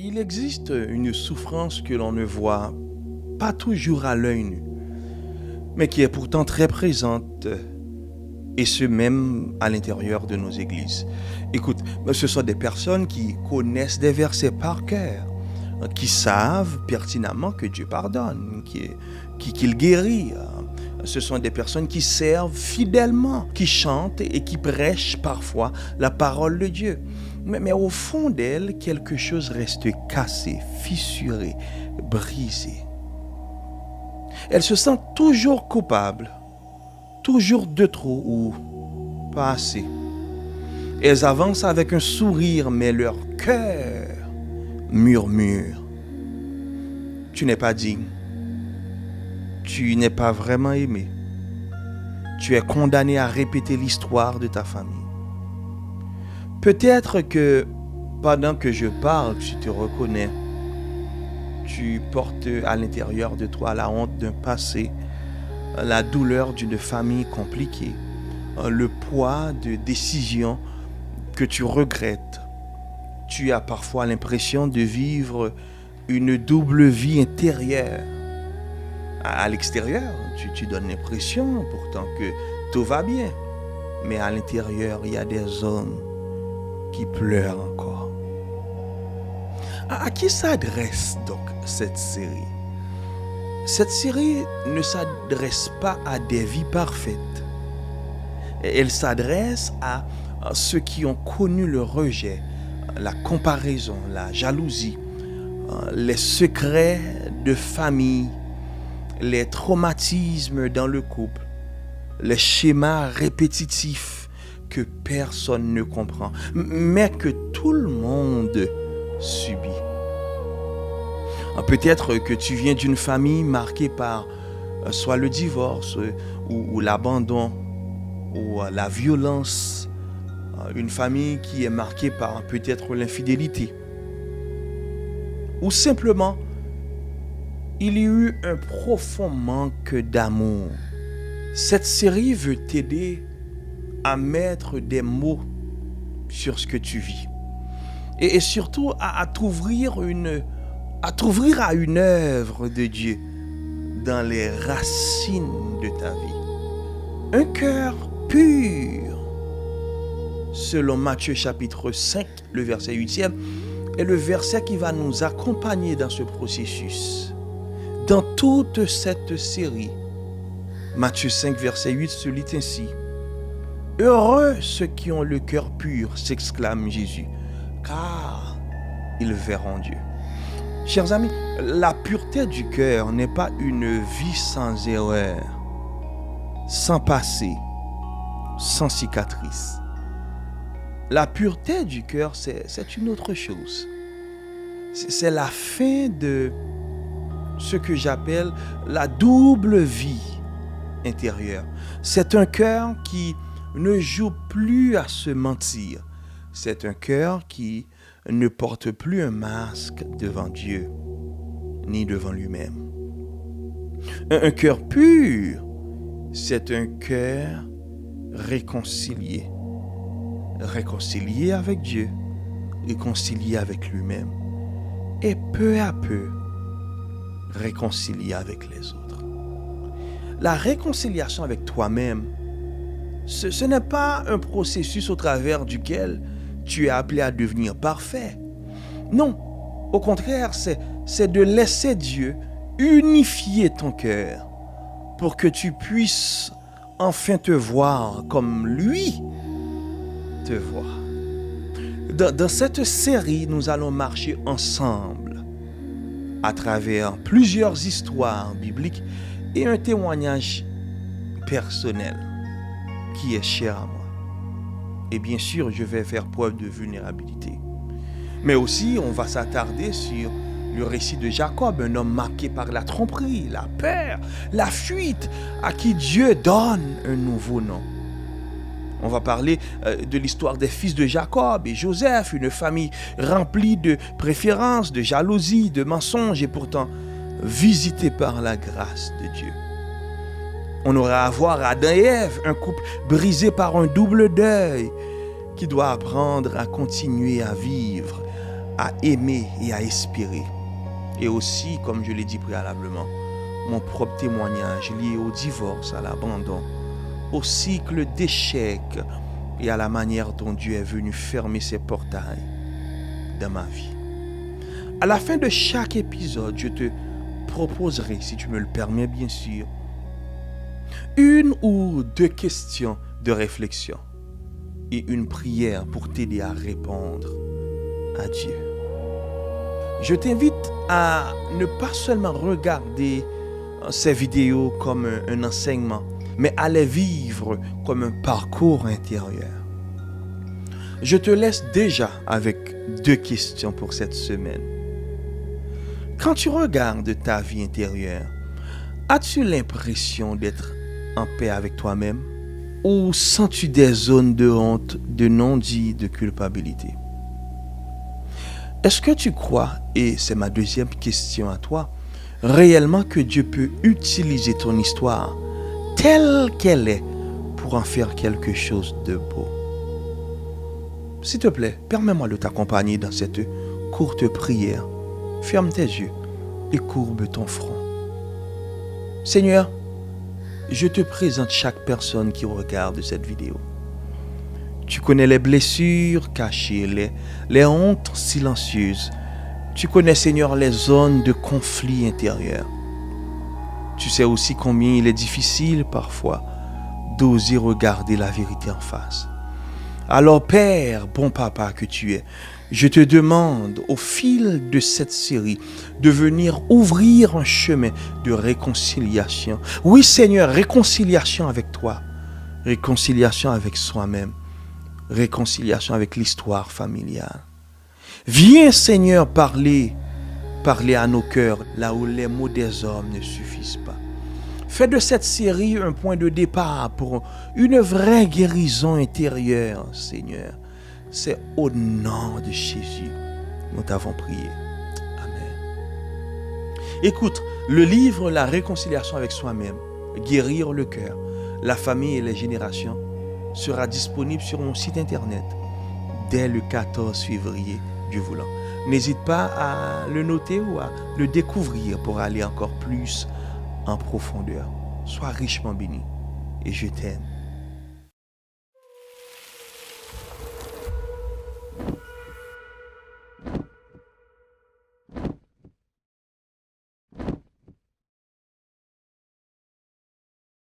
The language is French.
Il existe une souffrance que l'on ne voit pas toujours à l'œil nu, mais qui est pourtant très présente, et ce même à l'intérieur de nos églises. Écoute, ce sont des personnes qui connaissent des versets par cœur, qui savent pertinemment que Dieu pardonne, qu'il guérit. Ce sont des personnes qui servent fidèlement, qui chantent et qui prêchent parfois la parole de Dieu. Mais au fond d'elles, quelque chose reste cassé, fissuré, brisé. Elles se sentent toujours coupables, toujours de trop ou pas assez. Elles avancent avec un sourire, mais leur cœur murmure. Tu n'es pas digne. Tu n'es pas vraiment aimé. Tu es condamné à répéter l'histoire de ta famille. Peut-être que pendant que je parle, tu te reconnais. Tu portes à l'intérieur de toi la honte d'un passé, la douleur d'une famille compliquée, le poids de décisions que tu regrettes. Tu as parfois l'impression de vivre une double vie intérieure. À l'extérieur, tu donnes l'impression pourtant que tout va bien. Mais à l'intérieur, il y a des hommes qui pleurent encore. À qui s'adresse donc cette série? Cette série ne s'adresse pas à des vies parfaites. Elle s'adresse à ceux qui ont connu le rejet, la comparaison, la jalousie, les secrets de famille, les traumatismes dans le couple, les schémas répétitifs que personne ne comprend, mais que tout le monde subit. Peut-être que tu viens d'une famille marquée par soit le divorce ou l'abandon ou la violence, une famille qui est marquée par peut-être l'infidélité, ou simplement il y a eu un profond manque d'amour. Cette série veut t'aider à mettre des mots sur ce que tu vis et surtout à t'ouvrir à une œuvre de Dieu dans les racines de ta vie. Un cœur pur, selon Matthieu chapitre 5, le verset 8e, est le verset qui va nous accompagner dans ce processus. Dans toute cette série, Matthieu 5, verset 8 se lit ainsi. « Heureux ceux qui ont le cœur pur, s'exclame Jésus, car ils verront Dieu. » Chers amis, la pureté du cœur n'est pas une vie sans erreur, sans passé, sans cicatrice. La pureté du cœur, c'est une autre chose. C'est la fin de ce que j'appelle la double vie intérieure. C'est un cœur qui ne joue plus à se mentir. C'est un cœur qui ne porte plus un masque devant Dieu, ni devant lui-même. Un cœur pur, c'est un cœur réconcilié. Réconcilié avec Dieu, réconcilié avec lui-même, et peu à peu, réconcilié avec les autres. La réconciliation avec toi-même, ce n'est pas un processus au travers duquel tu es appelé à devenir parfait. Non, au contraire, c'est de laisser Dieu unifier ton cœur pour que tu puisses enfin te voir comme lui te voit. Dans cette série, nous allons marcher ensemble à travers plusieurs histoires bibliques et un témoignage personnel qui est cher à moi. Et bien sûr, je vais faire preuve de vulnérabilité. Mais aussi, on va s'attarder sur le récit de Jacob, un homme marqué par la tromperie, la peur, la fuite, à qui Dieu donne un nouveau nom. On va parler de l'histoire des fils de Jacob et Joseph, une famille remplie de préférences, de jalousie, de mensonges et pourtant visitée par la grâce de Dieu. On aura à voir Adam et Ève, un couple brisé par un double deuil qui doit apprendre à continuer à vivre à aimer et à espérer. Et aussi, comme je l'ai dit préalablement, mon propre témoignage lié au divorce, à l'abandon, au cycle d'échecs et à la manière dont Dieu est venu fermer ses portails dans ma vie. À la fin de chaque épisode, je te proposerai, si tu me le permets bien sûr, une ou deux questions de réflexion et une prière pour t'aider à répondre à Dieu. Je t'invite à ne pas seulement regarder ces vidéos comme un enseignement, mais à les vivre comme un parcours intérieur. Je te laisse déjà avec deux questions pour cette semaine. Quand tu regardes ta vie intérieure, as-tu l'impression d'être en paix avec toi-même ou sens-tu des zones de honte, de non-dit, de culpabilité? Est-ce que tu crois, et c'est ma deuxième question à toi, réellement que Dieu peut utiliser ton histoire telle qu'elle est pour en faire quelque chose de beau? S'il te plaît, permets-moi de t'accompagner dans cette courte prière. Ferme tes yeux et courbe ton front. Seigneur, je te présente chaque personne qui regarde cette vidéo. Tu connais les blessures cachées, les hontes silencieuses. Tu connais, Seigneur, les zones de conflit intérieur. Tu sais aussi combien il est difficile parfois d'oser regarder la vérité en face. Alors, Père, bon papa que tu es, je te demande au fil de cette série de venir ouvrir un chemin de réconciliation. Oui, Seigneur, réconciliation avec toi, réconciliation avec soi-même, réconciliation avec l'histoire familiale. Viens, Seigneur, parler à nos cœurs là où les mots des hommes ne suffisent pas. Fais de cette série un point de départ pour une vraie guérison intérieure, Seigneur. C'est au nom de Jésus nous t'avons prié. Amen. Écoute, le livre La réconciliation avec soi-même, guérir le cœur, la famille et les générations sera disponible sur mon site internet dès le 14 février, Dieu voulant. N'hésite pas à le noter ou à le découvrir pour aller encore plus en profondeur. Sois richement béni et je t'aime.